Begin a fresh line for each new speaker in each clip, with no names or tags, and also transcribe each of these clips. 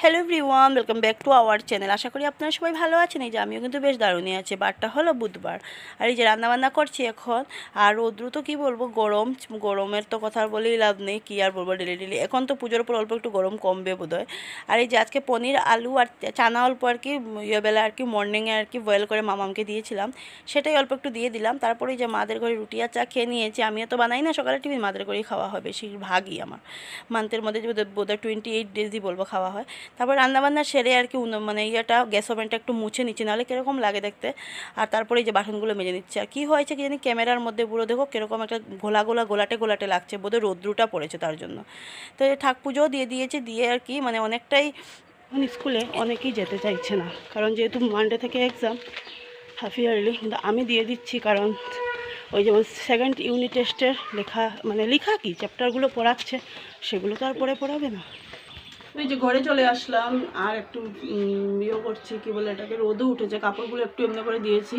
Hello everyone, welcome back to our channel. আশা করি আপনারা সবাই ভালো আছেন। এই যে আমিও কিন্তু বেশ দারুণই আছি। বারটা হলো বুধবার, আর এই যে রান্নাবান্না করছি এখন। আর রৌদ্র তো কী বলবো, গরমের তো কথা আর বলেই লাভ নেই। কী আর বলবো, ডেলি এখন তো পুজোর উপর অল্প একটু গরম কমবে বোধহয়। আর এই যে আজকে পনির, আলু আর চানা অল্প আর কি ইয়েবেলা আর কি মর্নিংয়ে আর কি বয়েল করে মামামকে দিয়েছিলাম, সেটাই অল্প একটু দিয়ে দিলাম। তারপরে যে মাদের ঘরে রুটি আর চা খেয়ে নিয়েছি। আমিও তো বানাই না সকালে টিফিন, মাদের ঘরেই খাওয়া হয় বেশিরভাগই। আমার মান্থের মধ্যে বোধহয় 28 ডেজই বলবো খাওয়া হয়। তারপর রান্নাবান্না সেরে আর কি মানে গ্যাস ওভেনটা একটু মুছে নিচ্ছি, নাহলে কীরকম লাগে দেখতে। আর তারপরে এই যে বাসনগুলো মেজে নিচ্ছে। আর কী হয়েছে কি জানি, ক্যামেরার মধ্যে পুরো দেখো কীরকম একটা গোলাটে লাগছে, বোধহয় রৌদ্রটা পড়েছে তার জন্য। তো ঠাক পুজোও দিয়ে দিয়েছে, দিয়ে আর কি মানে অনেকটাই স্কুলে অনেকেই যেতে চাইছে না, কারণ যেহেতু মানডে থেকে এক্সাম হাফ ইয়ারলি। কিন্তু আমি দিয়ে দিচ্ছি, কারণ ওই যেমন সেকেন্ড ইউনিট টেস্টের লেখা কি চ্যাপ্টারগুলো পড়াচ্ছে, সেগুলো তো আর পড়াবে না। ওই যে ঘরে চলে আসলাম, আর একটু করছি কি বলে এটাকে, রোদও উঠেছে, কাপড়গুলো একটু এমনি করে দিয়েছি।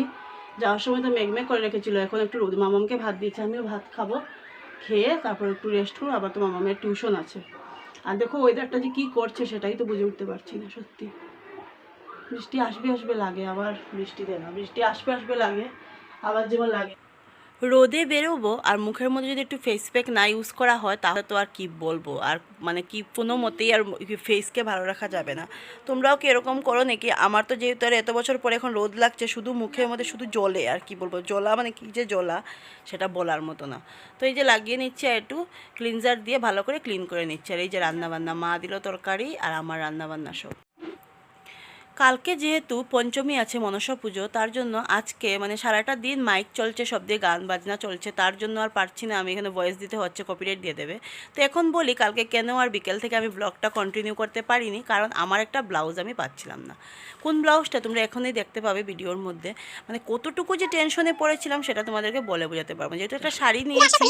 যাওয়ার সময় তো মেঘমেঘ করে রেখেছিল, এখন একটু রোদ। মামামকে ভাত দিয়েছি, আমিও ভাত খাবো, খেয়ে তারপর একটু রেস্ট করবো। আবার তো মামামের টিউশন আছে। আর দেখো ওয়েদারটা যে কী করছে সেটাই তো বুঝে উঠতে পারছি না সত্যি। বৃষ্টি আসবে লাগে, আবার বৃষ্টি দেয় না। বৃষ্টি আসবে লাগে, আবার যেমন লাগে। রোদে বেরোবো আর মুখের মধ্যে যদি একটু ফেস প্যাক না ইউজ করা হয়, তাহলে তো আর কি বলবো, আর মানে কি কোনো মতেই আর ফেসকে ভালো রাখা যাবে না। তোমরাও কি এরকম করো নাকি? আমার তো যেহেতু আর এত বছর পরে এখন রোদ লাগছে, শুধু মুখের মধ্যে শুধু জ্বলে, আর কি বলবো, জ্বলা মানে কি যে জ্বলা, সেটা বলার মতো না। তো এই যে লাগিয়ে নিচ্ছে, একটু ক্লিনজার দিয়ে ভালো করে ক্লিন করে নিচ্ছে। আর এই যে রান্নাবান্না, মা দিল তরকারি আর আমার রান্নাবান্না সব। কালকে যেহেতু পঞ্চমী আছে, মনসা পুজো, তার জন্য আজকে মানে সারাটা দিন মাইক চলছে, সব দিয়ে গান বাজনা চলছে, তার জন্য আর পারছি না আমি এখানে ভয়েস দিতে, হচ্ছে কপিরাইট দিয়ে দেবে। তো এখন বলি কালকে কেন আর বিকেল থেকে আমি ব্লগটা কন্টিনিউ করতে পারিনি, কারণ আমার একটা ব্লাউজ আমি পাচ্ছিলাম না। কোন ব্লাউজটা তোমরা এখনই দেখতে পাবে ভিডিওর মধ্যে। মানে কতটুকু যে টেনশনে পড়েছিলাম সেটা তোমাদেরকে বলে বোঝাতে পারবো। যেহেতু একটা শাড়ি নিয়েছি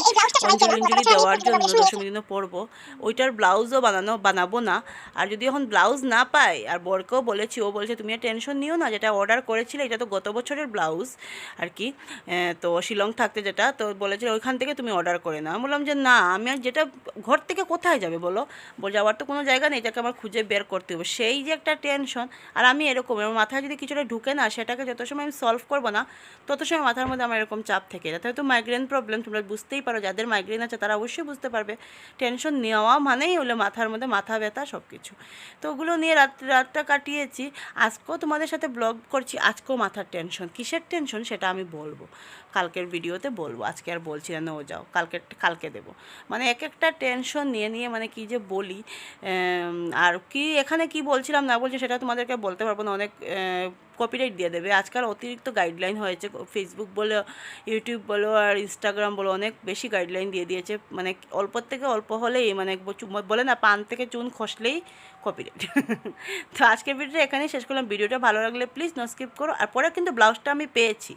অঞ্জলি দেওয়ার জন্য, দশমী দিনও পরবো, ওইটার ব্লাউজও বানাবো না। আর যদি এখন ব্লাউজ না পাই, আর বরকেও বলেছি, ও বলছে তুমি আর টেনশন নিও না, যেটা অর্ডার করেছিলে এটা তো গত বছরের ব্লাউজ আর কি, তো শিলং থাকতে যেটা তো বলেছিল ওইখান থেকে তুমি অর্ডার করে না। আমি বললাম যে না, আমি আর যেটা ঘর থেকে কোথায় যাবে বলো, যাওয়ার তো কোনো জায়গা নেই, এটাকে আমার খুঁজে বের করতে হবে, সেই যে একটা টেনশন। আর আমি এরকম, আমার মাথায় যদি কিছুটা ঢুকে না, সেটাকে যত সময় আমি সলভ করবো না, তত সময় মাথার মধ্যে আমার এরকম চাপ থেকে যায়। হয়তো মাইগ্রেন প্রবলেম, তোমরা বুঝতেই পারো, যাদের মাইগ্রেন আছে তারা অবশ্যই বুঝতে পারবে। টেনশন নেওয়া মানেই হলো মাথার মধ্যে মাথা ব্যথা সব কিছু। তো ওগুলো নিয়ে রাতটা কাটিয়েছি। আজকেও তোমাদের সাথে ব্লগ করছি, আজকেও মাথার টেনশন। কিসের টেনশন সেটা আমি বলবো, কালকের ভিডিওতে বলবো, আজকে আর বলছি না, ও যাও কালকে দেবো। মানে এক একটা টেনশন নিয়ে মানে কি যে বলি। আর কি এখানে কি বলছিলাম না বলছি সেটা তোমাদেরকে বলতে পারবো না, অনেক কপিরাইট দিয়ে দেবে। আজকাল অতিরিক্ত গাইডলাইন হয়েছে, ফেসবুক বলো, ইউটিউব বলো, আর ইনস্টাগ্রাম বলো, অনেক বেশি গাইডলাইন দিয়ে দিয়েছে। মানে অল্প থেকে অল্প হলেই, মানে বলে না, পান থেকে চুন খসলেই কপিরাইট। তো আজকের ভিডিওটা এখানেই শেষ করলাম। ভিডিওটা ভালো লাগলে প্লিজ নো স্কিপ করো। আর পরে কিন্তু ব্লাউজটা আমি পেয়েছি,